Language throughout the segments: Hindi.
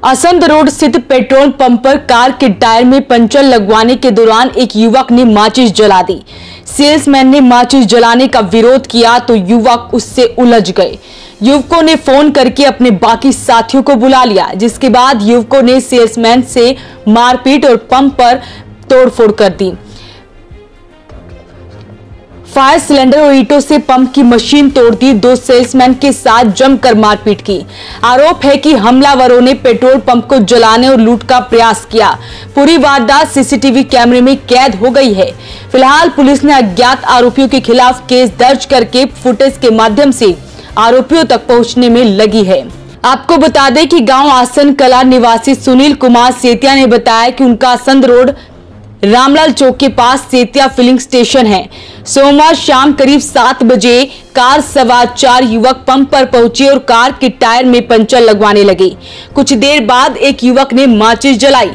असंध रोड स्थित पेट्रोल पंप पर कार के टायर में पंचर लगवाने के दौरान एक युवक ने माचिस जला दी। सेल्समैन ने माचिस जलाने का विरोध किया तो युवक उससे उलझ गए। युवकों ने फोन करके अपने बाकी साथियों को बुला लिया, जिसके बाद युवकों ने सेल्समैन से मारपीट और पंप पर तोड़फोड़ कर दी। फायर सिलेंडर और ईंटों से पंप की मशीन तोड़ दी। दो सेल्समैन के साथ जमकर मारपीट की। आरोप है कि हमलावरों ने पेट्रोल पंप को जलाने और लूट का प्रयास किया। पूरी वारदात सीसीटीवी कैमरे में कैद हो गई है। फिलहाल पुलिस ने अज्ञात आरोपियों के खिलाफ केस दर्ज करके फुटेज के माध्यम से आरोपियों तक पहुंचने में लगी है। आपको बता दें कि गांव आसन कला निवासी सुनील कुमार सेतिया ने बताया कि उनका असंध रोड रामलाल चौक के पास सेतिया फिलिंग स्टेशन है। सोमवार शाम करीब 7 बजे कार सवार 4 युवक पंप पर पहुंचे और कार के टायर में पंचर लगवाने लगे। कुछ देर बाद एक युवक ने माचिस जलाई।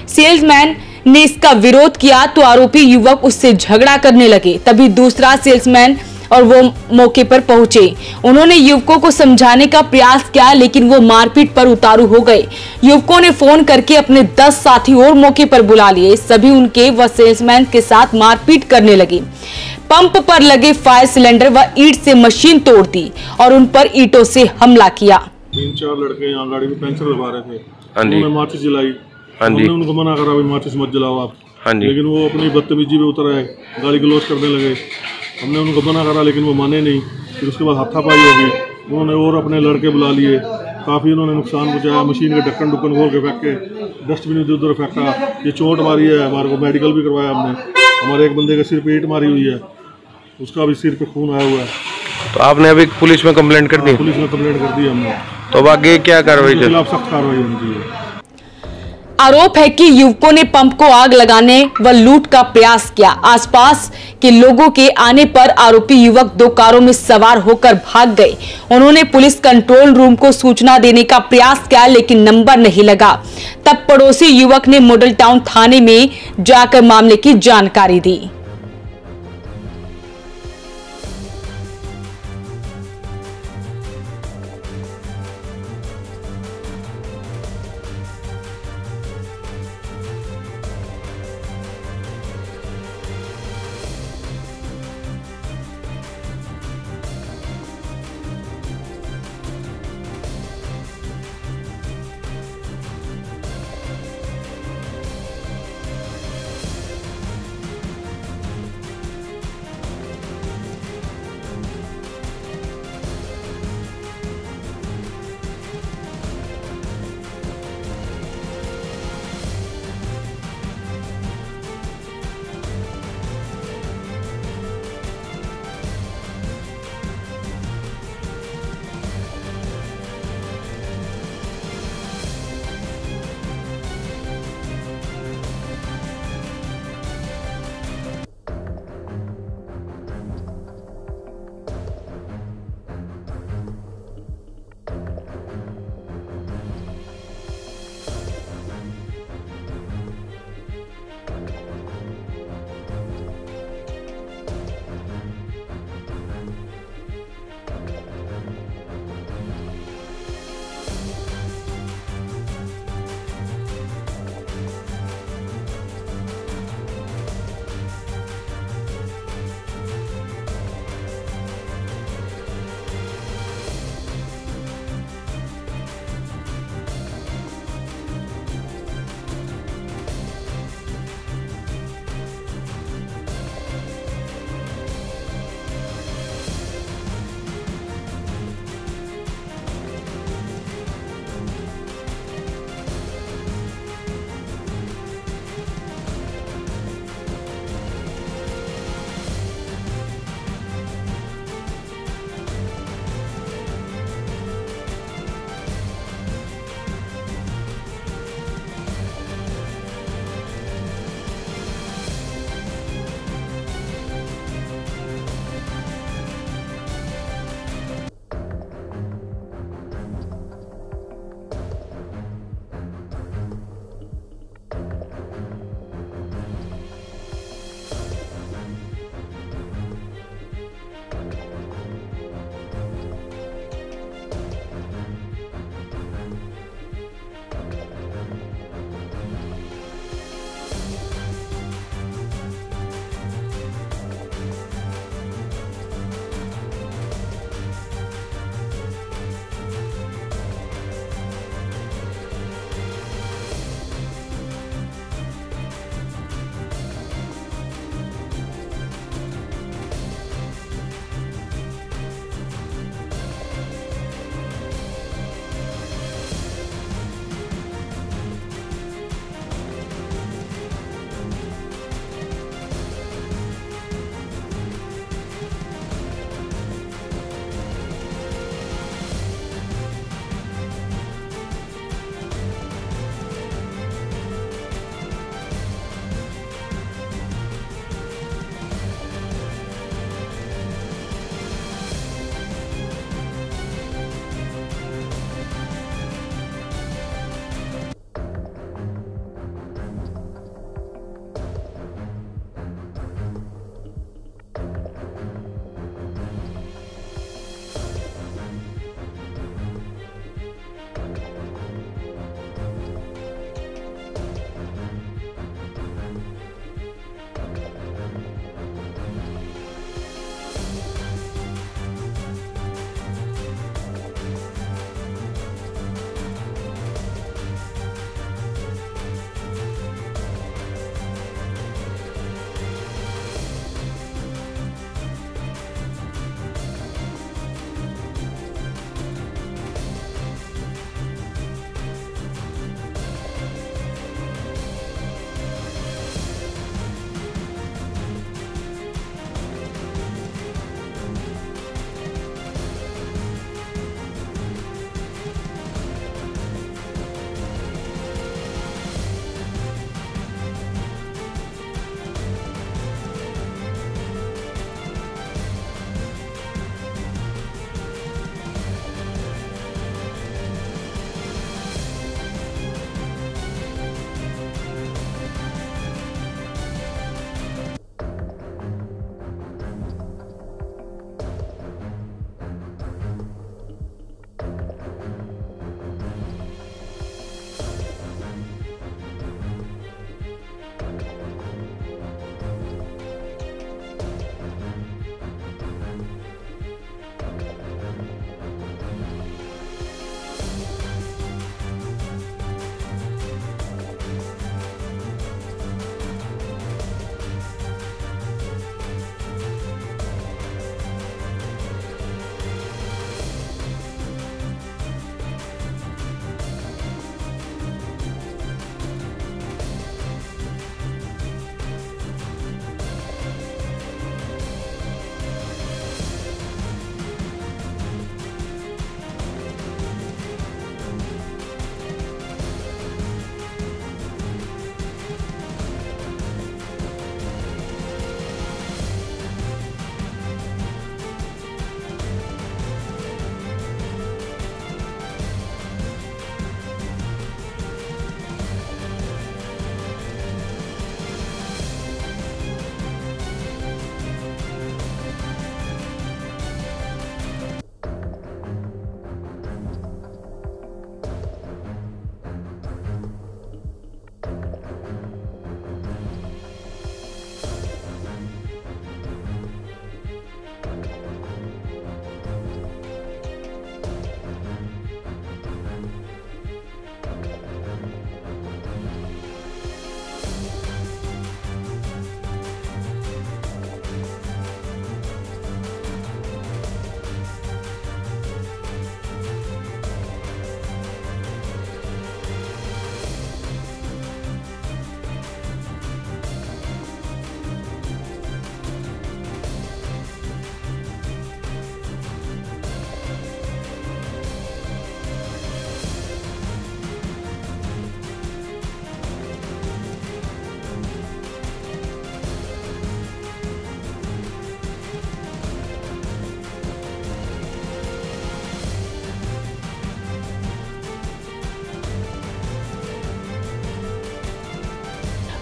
सेल्समैन ने इसका विरोध किया तो आरोपी युवक उससे झगड़ा करने लगे। तभी दूसरा सेल्समैन और वो मौके पर पहुंचे। उन्होंने युवकों को समझाने का प्रयास किया, लेकिन वो मारपीट पर उतारू हो गए। युवकों ने फोन करके अपने 10 साथी और मौके पर बुला लिए। सभी उनके व सेल्समैन के साथ मारपीट करने लगे। पंप पर लगे फायर सिलेंडर व ईंट से मशीन तोड़ दी और उन पर ईंटों से हमला किया। 3-4 लड़के यहाँ गाड़ी में पेंचर लगवा रहे थे। उन्होंने माचिस जलाई। हमने उनको मना करा, माचिस मत जलाओ आप। हाँ जी। लेकिन वो अपनी बदतमीजी पे उतर आए, गाली गलौज करने लगे। हमने उनको मना करा लेकिन वो माने नहीं। फिर उसके बाद हाथापाई होगी। उन्होंने और अपने लड़के बुला लिए। काफ़ी उन्होंने नुकसान पहुँचाया। मशीन के ढक्कन ढुक्कन खोल के फेंक के डस्टबिन इधर उधर फेंका। ये चोट मारी है, हमारे को मेडिकल भी करवाया हमने। हमारे एक बंदे के सिर पे ईंट मारी हुई है, उसका भी सिर पे खून आया हुआ है। तो आपने अभी पुलिस में कंप्लेंट कर दी? पुलिस में कंप्लेंट कर दी हमने। तो अब आगे क्या कार्रवाई? खिलाफ सख्त कार्रवाई होनी चाहिए। आरोप है कि युवकों ने पंप को आग लगाने व लूट का प्रयास किया। आसपास के लोगों के आने पर आरोपी युवक 2 कारों में सवार होकर भाग गए। उन्होंने पुलिस कंट्रोल रूम को सूचना देने का प्रयास किया, लेकिन नंबर नहीं लगा। तब पड़ोसी युवक ने मॉडल टाउन थाने में जाकर मामले की जानकारी दी।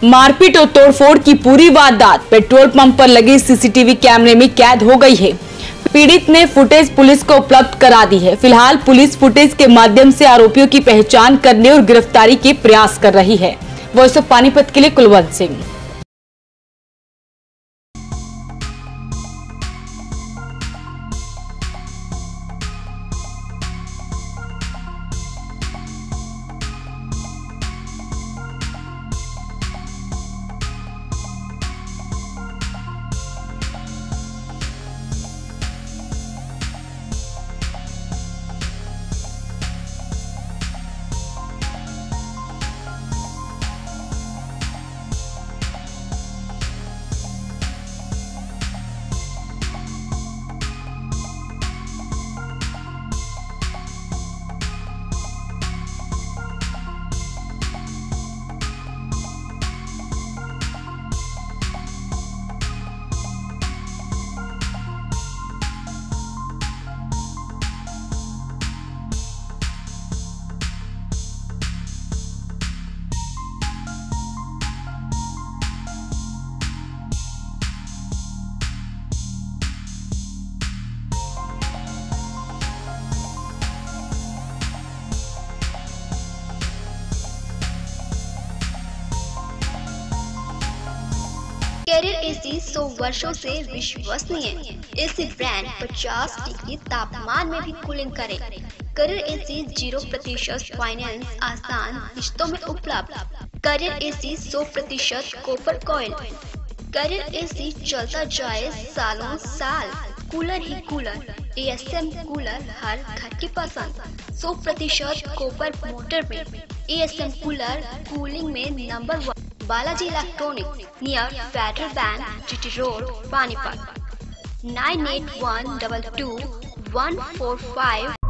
मारपीट और तोड़फोड़ की पूरी वारदात पेट्रोल पंप पर लगे सीसीटीवी कैमरे में कैद हो गई है। पीड़ित ने फुटेज पुलिस को उपलब्ध करा दी है। फिलहाल पुलिस फुटेज के माध्यम से आरोपियों की पहचान करने और गिरफ्तारी के प्रयास कर रही है। वॉइस ऑफ पानीपत के लिए कुलवंत सिंह। कैरियर एसी 100 वर्षों से विश्वसनीय। एसी ब्रांड 50 डिग्री तापमान में भी कूलिंग करे। कैरियर एसी 0% फाइनेंस आसान किश्तों में उपलब्ध। Carrier AC 100% copper coil. Carrier AC चलता जाए सालों साल। कूलर ही कूलर। एएसएम कूलर हर घर की पसंद। 100% कॉपर मोटर में एएसएम कूलर कूलिंग में number 1। Balaji electronic near Federal Bank GT Road Panipat 98122145